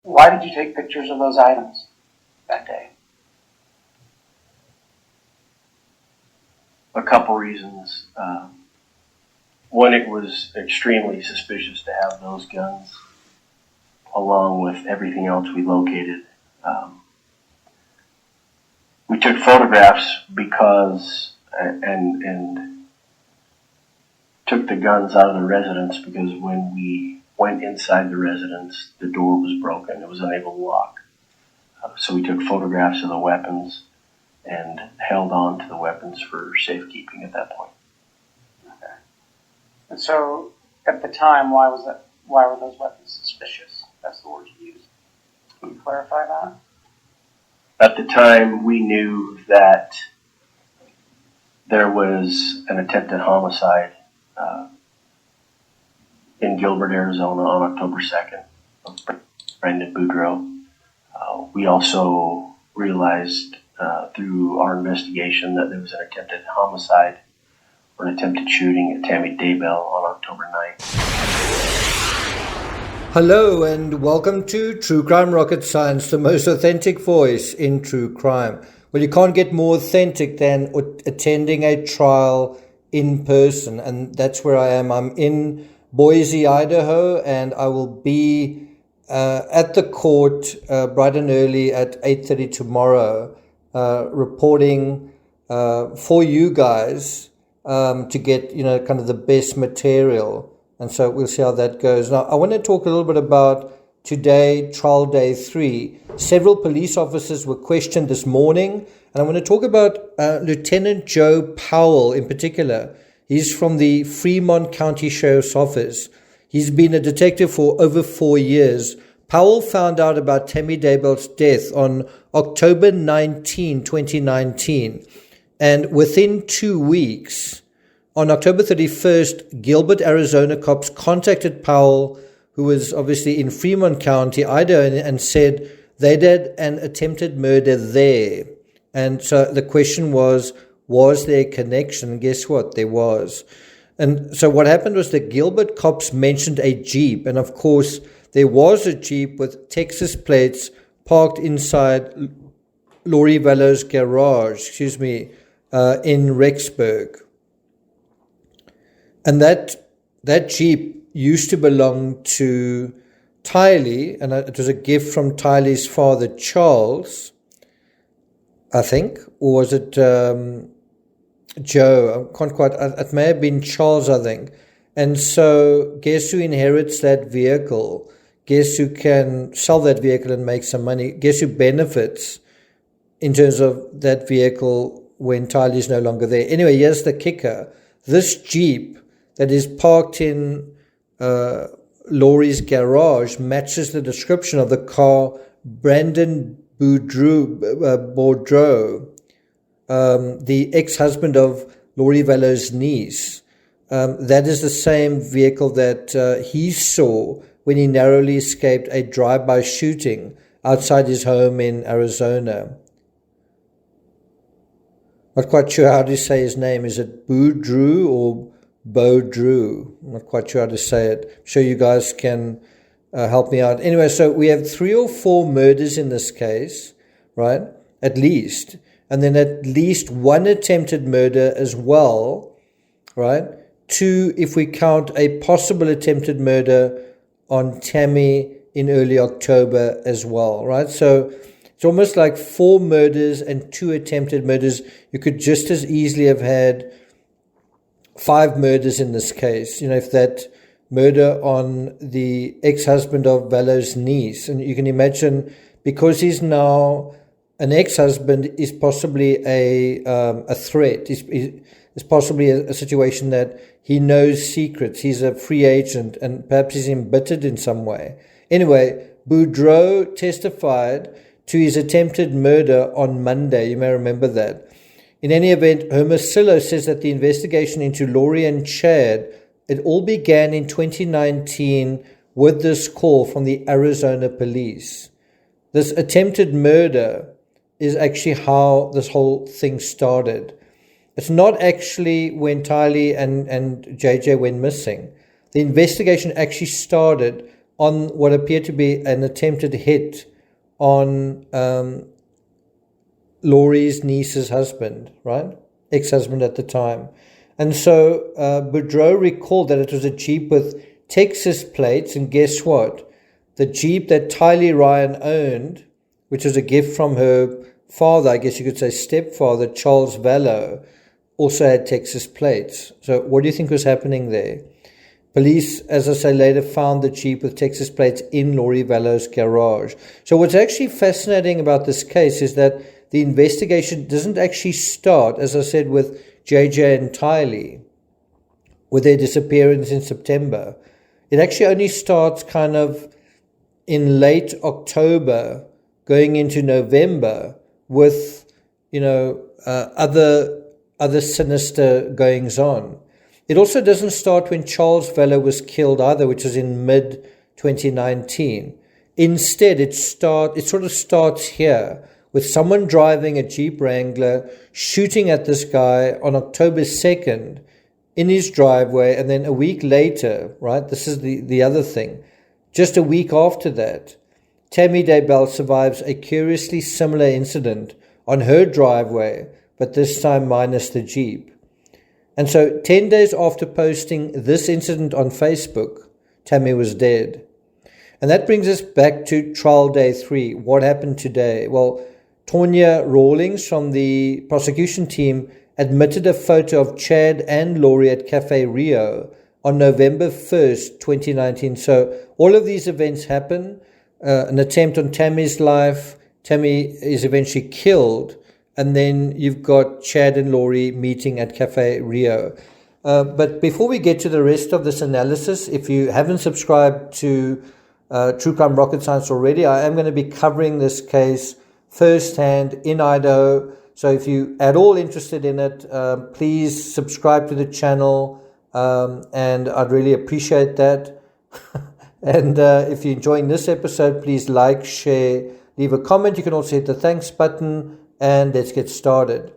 Why did you take pictures of those items that day? A couple reasons. One, it was extremely suspicious to have those guns along with everything else we located. We took photographs because, and took the guns out of the residence because when we went inside the residence, the door was broken. It was unable to lock. So we took photographs of the weapons and held on to the weapons for safekeeping at that point. Okay. And so, at the time, why were those weapons suspicious? That's the word you used. Can you clarify that? At the time, we knew that there was an attempted homicide in Gilbert, Arizona on October 2nd of Brandon Boudreaux. We also realized through our investigation that there was an attempted homicide or an attempted shooting at Tammy Daybell on October 9th. Hello and welcome to True Crime Rocket Science, the most authentic voice in true crime. Well, you can't get more authentic than attending a trial in person, and that's where I am. I'm in Boise, Idaho, and I will be at the court bright and early at 8:30 tomorrow, reporting for you guys to get kind of the best material. And so we'll see how that goes. Now, I want to talk a little bit about today, trial day 3. Several police officers were questioned this morning, and I want to talk about Lieutenant Joe Powell in particular. He's from the Fremont County Sheriff's Office. He's been a detective for over 4 years. Powell found out about Tammy Daybell's death on October 19, 2019, and within 2 weeks, on October 31st, Gilbert, Arizona cops contacted Powell, who was obviously in Fremont County, Idaho, and said they did an attempted murder there. And so the question was there a connection? And guess what? There was. And so what happened was the Gilbert cops mentioned a Jeep. And of course, there was a Jeep with Texas plates parked inside Lori Vallow's garage, in Rexburg. And that Jeep used to belong to Tylee, and it was a gift from Tylee's father, Charles, I think, or was it Joe? I can't quite. It may have been Charles, I think. And so, guess who inherits that vehicle? Guess who can sell that vehicle and make some money? Guess who benefits in terms of that vehicle when Tylee's no longer there? Anyway, here's the kicker. This Jeep that is parked in Lori's garage matches the description of the car Brandon Boudreaux, the ex-husband of Lori Vallow's niece. That is the same vehicle that he saw when he narrowly escaped a drive-by shooting outside his home in Arizona. Not quite sure how to say his name. Is it Boudreaux or Boudreaux? I'm not quite sure how to say it. I'm sure you guys can help me out. Anyway, so we have 3 or 4 murders in this case, right? At least. And then at least 1 attempted murder as well, right? 2, if we count a possible attempted murder on Tammy in early October as well, right? So it's almost like 4 murders and 2 attempted murders. You could just as easily have had 5 murders in this case, if that murder on the ex-husband of Vallow's niece. And you can imagine, because he's now an ex-husband, is possibly a threat. It's possibly a situation that he knows secrets. He's a free agent and perhaps he's embittered in some way. Anyway, Boudreaux testified to his attempted murder on Monday. You may remember that. In any event, Hermosillo says that the investigation into Lori and Chad, it all began in 2019 with this call from the Arizona police. This attempted murder is actually how this whole thing started. It's not actually when Tylee and JJ went missing. The investigation actually started on what appeared to be an attempted hit on Laurie's niece's husband, right? Ex-husband at the time. And so Boudreaux recalled that it was a Jeep with Texas plates, and guess what? The Jeep that Tylee Ryan owned, which was a gift from her father, I guess you could say stepfather, Charles VALLOW, also had Texas plates. So what do you think was happening there? Police, as I say, later found the Jeep with Texas plates in Laurie VALLOW's garage. So what's actually fascinating about this case is that the investigation doesn't actually start, as I said, with JJ and Tylee, with their disappearance in September. It actually only starts kind of in late October, going into November, with, other sinister goings on. It also doesn't start when Charles VALLOW was killed either, which was in mid-2019. Instead, it sort of starts here with someone driving a Jeep Wrangler, shooting at this guy on October 2nd in his driveway, and then a week later, right, this is the other thing, just a week after that, Tammy Daybell survives a curiously similar incident on her driveway, but this time minus the Jeep. And so 10 days after posting this incident on Facebook, Tammy was dead. And that brings us back to trial day 3. What happened today? Well, Tonya Rawlings from the prosecution team admitted a photo of Chad and Laurie at Cafe Rio on November 1st, 2019. So all of these events happen. An attempt on Tammy's life. Tammy is eventually killed. And then you've got Chad and Laurie meeting at Cafe Rio. But before we get to the rest of this analysis, if you haven't subscribed to True Crime Rocket Science already, I am going to be covering this case firsthand in Idaho. So if you're at all interested in it, please subscribe to the channel, and I'd really appreciate that. And if you're enjoying this episode, please like, share, leave a comment. You can also hit the thanks button, and let's get started.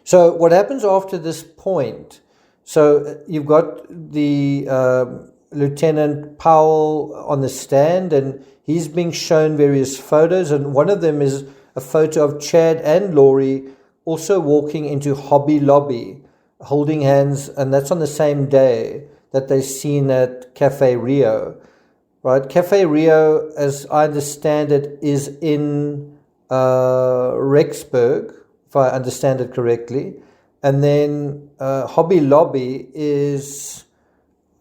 So what happens after this point? So you've got the Lieutenant Powell on the stand, and he's being shown various photos, and one of them is a photo of Chad and Laurie also walking into Hobby Lobby, holding hands, and that's on the same day that they're seen at Cafe Rio. Right? Cafe Rio, as I understand it, is in Rexburg, if I understand it correctly. And then Hobby Lobby is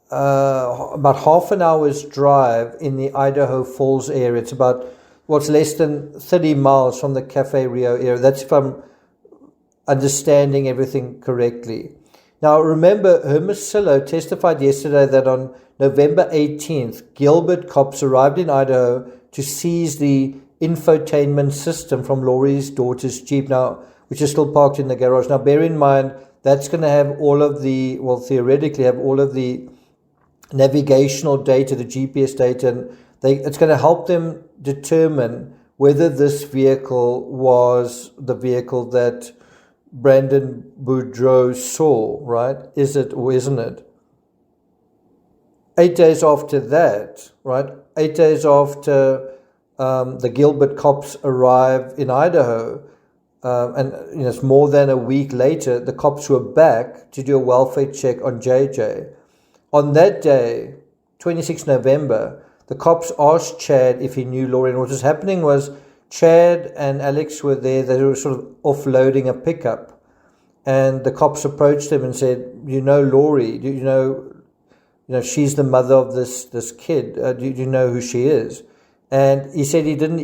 about half an hour's drive in the Idaho Falls area. It's about what's less than 30 miles from the Cafe Rio area. That's if I'm understanding everything correctly. Now, remember, Hermosillo testified yesterday that on November 18th, Gilbert cops arrived in Idaho to seize the infotainment system from Laurie's daughter's Jeep, now, which is still parked in the garage. Now, bear in mind, that's going to have all of the, well, theoretically have all of the navigational data, the GPS data, and it's going to help them determine whether this vehicle was the vehicle that Brandon Boudreaux saw, right? Is it or isn't it? 8 days after that, right? 8 days after the Gilbert cops arrive in Idaho, and it's more than a week later, the cops were back to do a welfare check on JJ. On that day, 26 November, the cops asked Chad if he knew Laurie, and what was happening was Chad and Alex were there. They were sort of offloading a pickup, and the cops approached him and said, "You know Laurie? Do you know she's the mother of this kid. Do you know who she is?" And he said he didn't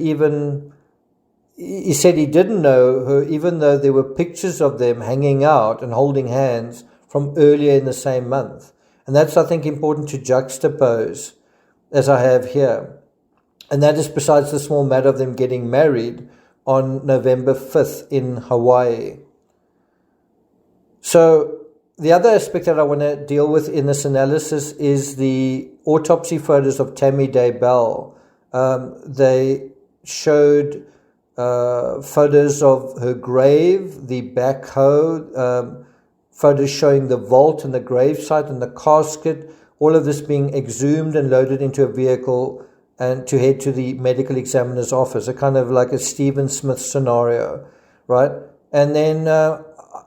know her, even though there were pictures of them hanging out and holding hands from earlier in the same month. And that's, I think, important to juxtapose, as I have here. And that is besides the small matter of them getting married on November 5th in Hawaii. So the other aspect that I want to deal with in this analysis is the autopsy photos of Tammy Daybell. They showed photos of her grave, the backhoe, photos showing the vault and the gravesite and the casket, all of this being exhumed and loaded into a vehicle and to head to the medical examiner's office, a kind of like a Stephen Smith scenario, right? And then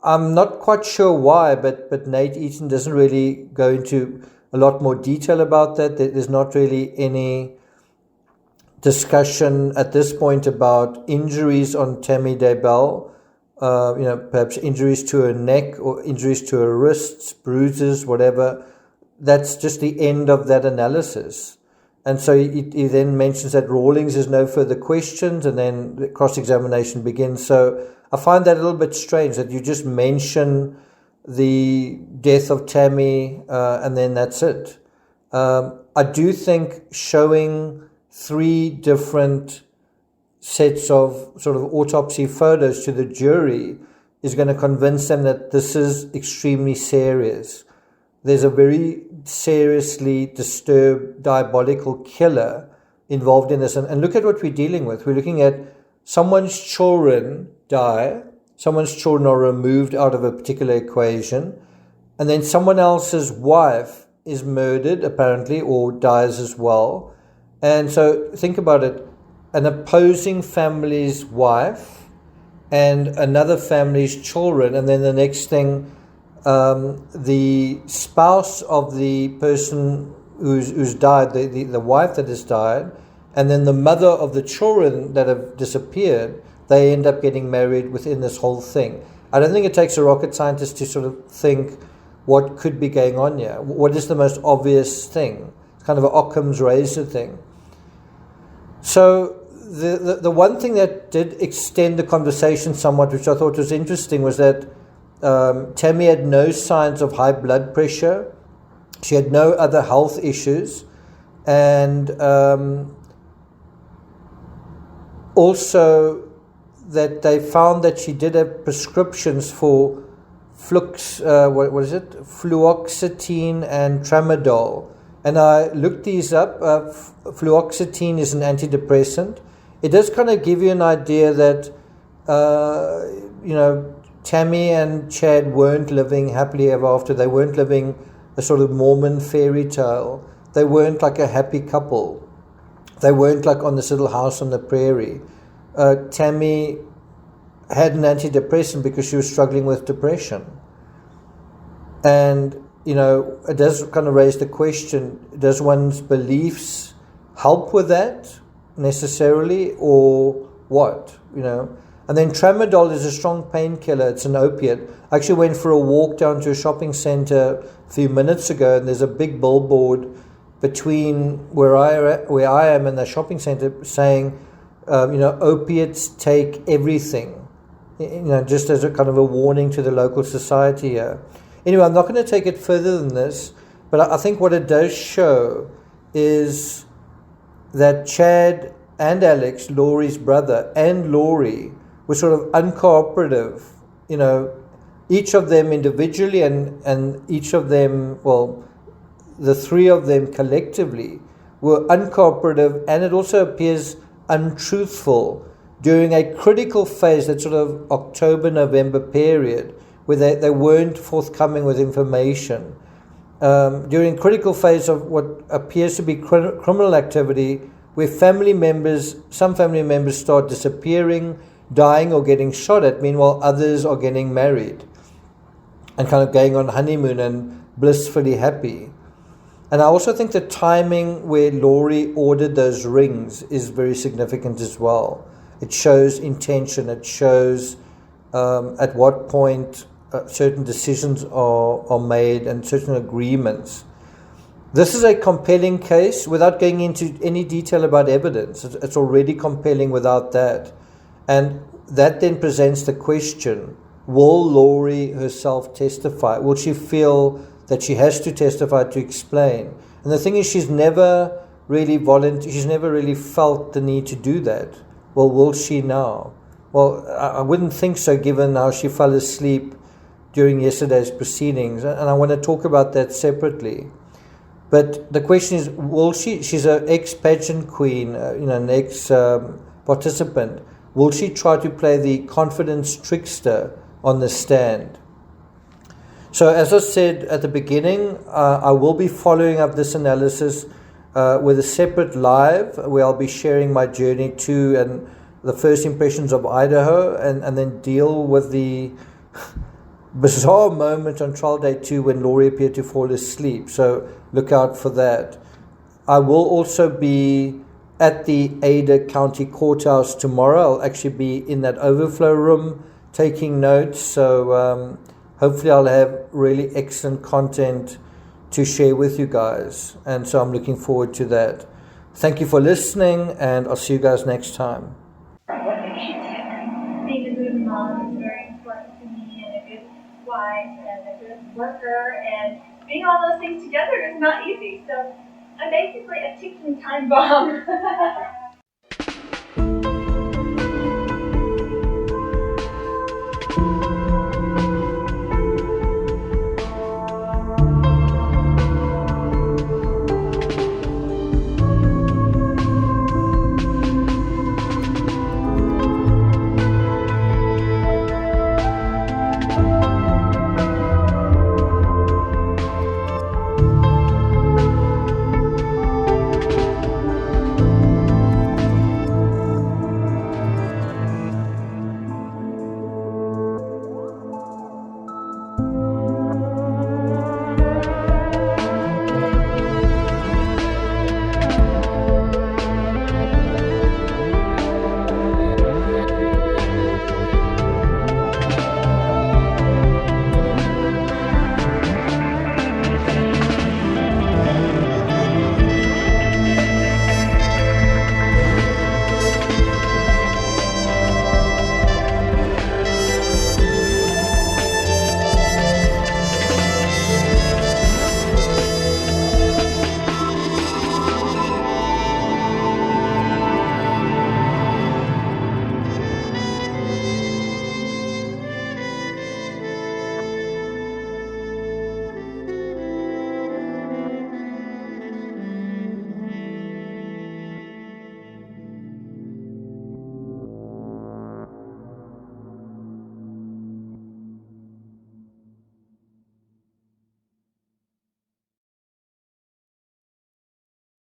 I'm not quite sure why, but Nate Eaton doesn't really go into a lot more detail about that. There's not really any discussion at this point about injuries on Tammy Daybell, perhaps injuries to her neck or injuries to her wrists, bruises, whatever. That's just the end of that analysis. And so he then mentions that Rawlings is no further questions, and then the cross-examination begins. So I find that a little bit strange that you just mention the death of Tammy and then that's it. I do think showing 3 different sets of sort of autopsy photos to the jury is going to convince them that this is extremely serious. There's a very seriously disturbed, diabolical killer involved in this. And look at what we're dealing with. We're looking at someone's children die, someone's children are removed out of a particular equation, and then someone else's wife is murdered, apparently, or dies as well. And so think about it, an opposing family's wife and another family's children, and then the next thing, the spouse of the person who's died, the wife that has died, and then the mother of the children that have disappeared, they end up getting married within this whole thing. I don't think it takes a rocket scientist to sort of think what could be going on here. What is the most obvious thing? It's kind of an Occam's razor thing. So the one thing that did extend the conversation somewhat, which I thought was interesting, was that Tammy had no signs of high blood pressure. She had no other health issues. And also that they found that she did have prescriptions for fluoxetine and tramadol. And I looked these up. Fluoxetine is an antidepressant. It does kind of give you an idea that, Tammy and Chad weren't living happily ever after. They weren't living a sort of Mormon fairy tale. They weren't like a happy couple. They weren't like on this little house on the prairie. Tammy had an antidepressant because she was struggling with depression. And, it does kind of raise the question, does one's beliefs help with that necessarily, or what, And then tramadol is a strong painkiller. It's an opiate. I actually went for a walk down to a shopping center a few minutes ago, and there's a big billboard between where I am and the shopping center saying, opiates take everything, just as a kind of a warning to the local society here. Anyway, I'm not going to take it further than this, but I think what it does show is that Chad and Alex, Laurie's brother, and Laurie were sort of uncooperative, each of them individually and each of them, the 3 of them collectively were uncooperative, and it also appears untruthful during a critical phase, that sort of October-November period, where they weren't forthcoming with information. During critical phase of what appears to be criminal activity, where some family members start disappearing, dying, or getting shot at. Meanwhile, others are getting married and kind of going on honeymoon and blissfully happy. And I also think the timing where Laurie ordered those rings is very significant as well. It shows intention. It shows at what point certain decisions are made and certain agreements. This is a compelling case without going into any detail about evidence. It's already compelling without that. And that then presents the question, will Laurie herself testify? Will she feel that she has to testify to explain? And the thing is, she's never really felt the need to do that. Well, will she now? Well, I wouldn't think so, given how she fell asleep during yesterday's proceedings. And I want to talk about that separately. But the question is, will she's an ex-pageant queen, an ex-participant. Will she try to play the confidence trickster on the stand? So as I said at the beginning, I will be following up this analysis with a separate live where I'll be sharing my journey to and the first impressions of Idaho, and then deal with the bizarre moment on trial day 2 when Laurie appeared to fall asleep. So look out for that. I will also be at the Ada County Courthouse tomorrow. I'll actually be in that overflow room taking notes. So hopefully I'll have really excellent content to share with you guys. And so I'm looking forward to that. Thank you for listening, and I'll see you guys next time. Being a good mom is very important to me, and a good wife, and a good worker, and being all those things together is not easy. So I'm basically a ticking time bomb.